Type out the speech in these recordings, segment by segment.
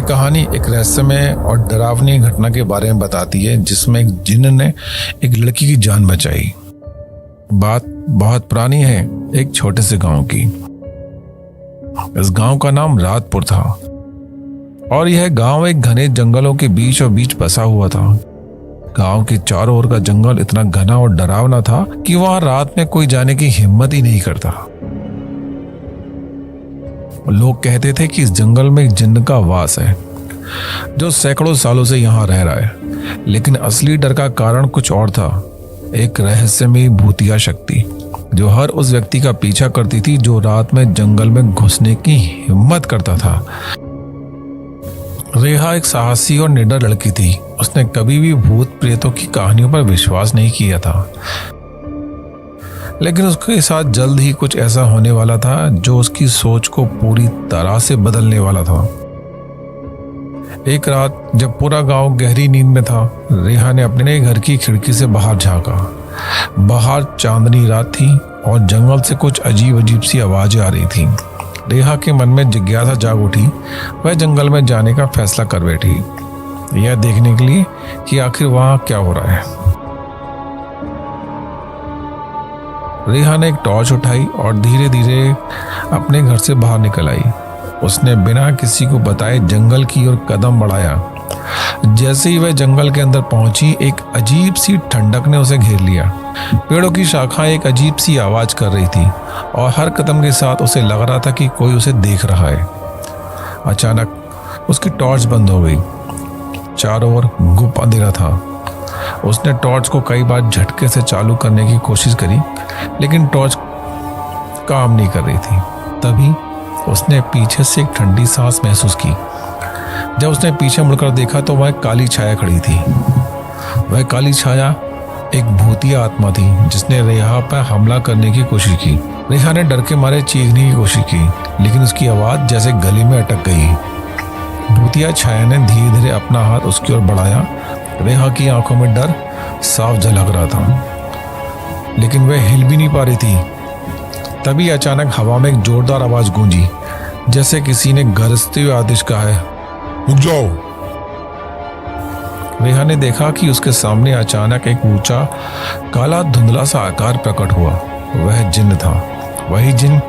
कहानी एक रहस्यमय और डरावनी घटना के बारे में बताती है जिसमें एक जिन्न ने एक लड़की की जान बचाई। बात बहुत पुरानी है, एक छोटे से गांव की। इस गांव का नाम रातपुर था और यह गांव एक घने जंगलों के बीचों बीच बसा हुआ था। गांव के चारों ओर का जंगल इतना घना और डरावना था कि वहां रात में कोई जाने की हिम्मत ही नहीं करता। लोग कहते थे कि इस जंगल में एक जिन्न का वास है जो सैकड़ों सालों से यहाँ रह रहा है, लेकिन असली डर का कारण कुछ और था। एक रहस्यमयी भूतिया शक्ति जो हर उस व्यक्ति का पीछा करती थी जो रात में जंगल में घुसने की हिम्मत करता था। रेहा एक साहसी और निडर लड़की थी। उसने कभी भी भूत प्रेतों की कहानियों पर विश्वास नहीं किया था, लेकिन उसके साथ जल्द ही कुछ ऐसा होने वाला था जो उसकी सोच को पूरी तरह से बदलने वाला था। एक रात जब पूरा गांव गहरी नींद में था, रेहा ने अपने घर की खिड़की से बाहर झांका। बाहर चांदनी रात थी और जंगल से कुछ अजीब अजीब सी आवाजें आ रही थी। रेहा के मन में जिज्ञासा जाग उठी। वह जंगल में जाने का फैसला कर बैठी, यह देखने के लिए कि आखिर वहां क्या हो रहा है। रेहा ने एक टॉर्च उठाई और धीरे धीरे अपने घर से बाहर निकल आई। उसने बिना किसी को बताए जंगल की ओर कदम बढ़ाया। जैसे ही वह जंगल के अंदर पहुंची, एक अजीब सी ठंडक ने उसे घेर लिया। पेड़ों की शाखाएं एक अजीब सी आवाज कर रही थी और हर कदम के साथ उसे लग रहा था कि कोई उसे देख रहा है। अचानक उसकी टॉर्च बंद हो गई। चारों ओर गुप्त अंधेरा था। उसने टॉर्च को कई बार झटके से चालू करने की कोशिश करी, लेकिन टॉर्च काम नहीं कर रही थी। तभी उसने पीछे से एक ठंडी सांस महसूस की। जब उसने पीछे मुड़कर देखा तो वह काली छाया खड़ी थी। वह काली छाया एक भूतिया आत्मा थी जिसने रेहा पर हमला करने की कोशिश की। रेहा ने डर के मारे चीखने की कोशिश की, लेकिन उसकी आवाज जैसे गले में अटक गई। भूतिया छाया ने धीरे धीरे अपना हाथ उसकी ओर बढ़ाया। रेहा की आंखों में डर साफ झलक रहा था, लेकिन वह हिल भी नहीं पा रही थी। तभी अचानक हवा में एक जोरदार आवाज गूंजी, जैसे किसी ने गरजते हुए आदेश कहा है, रुक जाओ। रेहा ने देखा कि उसके सामने अचानक एक ऊंचा काला धुंधला सा आकार प्रकट हुआ। वह जिन्न था, वही जिन्न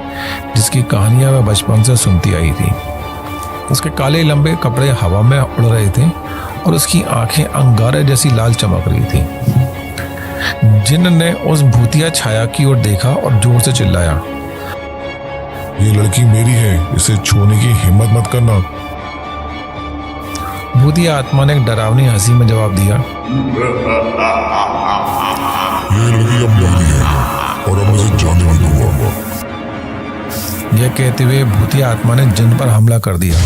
जिसकी कहानियां वह बचपन से सुनती आई थी। उसके काले लंबे कपड़े हवा में उड़ रहे थे और उसकी आंखें अंगारे जैसी लाल चमक रही थी। जिन्न ने उस भूतिया छाया की ओर देखा और जोर से चिल्लाया, ये लड़की मेरी है, इसे छूने की हिम्मत मत करना। भूतिया आत्मा ने एक डरावनी हंसी में जवाब दिया, ये लड़की अब मेरी है और अब मुझे जाने नहीं दूंगा। यह कहते हुए भूतिया आत्मा ने जिन्न पर हमला कर दिया,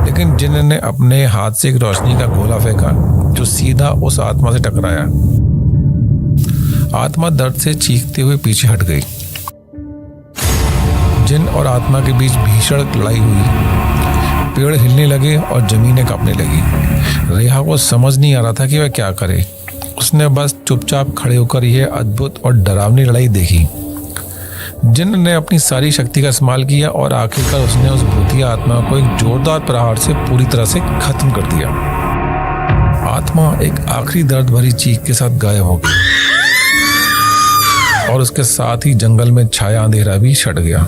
लेकिन जिन्न ने अपने हाथ से एक रोशनी का गोला फेंका जो सीधा उस आत्मा से टकराया। आत्मा दर्द से चीखते हुए पीछे हट गई। जिन्न और आत्मा के बीच भीषण लड़ाई हुई। पेड़ हिलने लगे और जमीनें कांपने लगी। रेहा को समझ नहीं आ रहा था कि वह क्या करे। उसने बस चुपचाप खड़े होकर यह अद्भुत और डरावनी लड़ाई देखी। जिन्न ने अपनी सारी शक्ति का इस्तेमाल किया और आखिरकार उसने उस भूतिया आत्मा को एक जोरदार प्रहार से पूरी तरह से खत्म कर दिया। आत्मा एक आखिरी दर्द भरी चीख के साथ गायब हो गई और उसके साथ ही जंगल में छाया अंधेरा भी छट गया।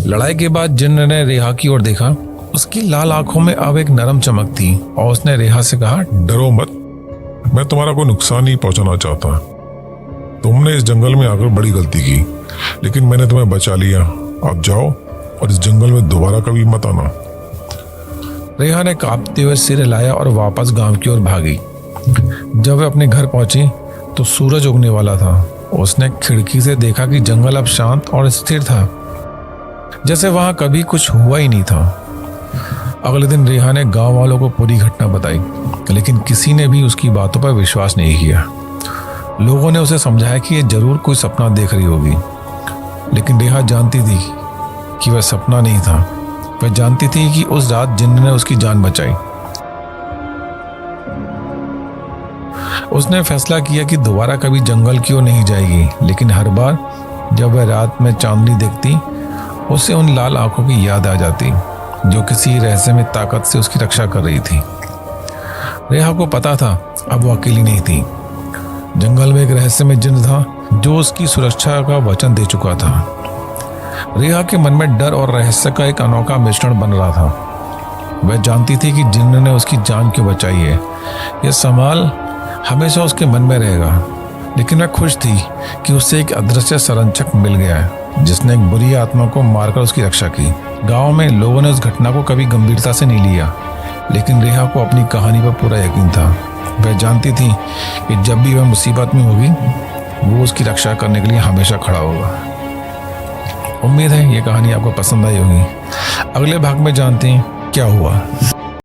लड़ाई के बाद जिन्न ने रेहा की ओर देखा। उसकी लाल आंखों में अब एक नरम चमक थी और उसने रेहा से कहा, डरो मत, मैं तुम्हारा कोई नुकसान नहीं पहुंचाना चाहता। तुमने इस जंगल में आकर बड़ी गलती की, लेकिन मैंने तुम्हें बचा लिया। अब जाओ और इस जंगल में दोबारा कभी मत आना। रेहा ने कांपते हुए सिर हिलाया और वापस गांव की ओर भागी। जब वे अपने घर पहुंची तो सूरज उगने वाला था। उसने खिड़की से देखा कि जंगल अब शांत और स्थिर था, जैसे वहां कभी कुछ हुआ ही नहीं था। अगले दिन रेहा ने गांव वालों को पूरी घटना बताई, लेकिन किसी ने भी उसकी बातों पर विश्वास नहीं किया। लोगों ने उसे समझाया कि यह जरूर कोई सपना देख रही होगी, लेकिन रेहा जानती थी कि वह सपना नहीं था। वह जानती थी कि उस रात जिन्न ने उसकी जान बचाई। उसने फैसला किया कि दोबारा कभी जंगल की ओर नहीं जाएगी, लेकिन हर बार जब वह रात में चांदनी देखती, उसे उन लाल आंखों की याद आ जाती। जो किसी रहस्यमय ताकत से उसकी रक्षा कर रही थी। रेहा को पता था अब वो अकेली नहीं थी। जंगल में एक रहस्यमय जिन्न था जो उसकी सुरक्षा का वचन दे चुका था। रेहा के मन में डर और रहस्य का एक अनोखा मिश्रण बन रहा था। वह जानती थी कि जिन्न ने उसकी जान क्यों बचाई है। यह सवाल हमेशा उसके मन में रहेगा, लेकिन वह खुश थी कि उससे एक अदृश्य संरक्षक मिल गया है जिसने एक बुरी आत्मा को मारकर उसकी रक्षा की। गांव में लोगों ने उस घटना को कभी गंभीरता से नहीं लिया, लेकिन रेहा को अपनी कहानी पर पूरा यकीन था। वह जानती थी कि जब भी वह मुसीबत में होगी वो उसकी रक्षा करने के लिए हमेशा खड़ा होगा। उम्मीद है ये कहानी आपको पसंद आई होगी। अगले भाग में जानते हैं क्या हुआ।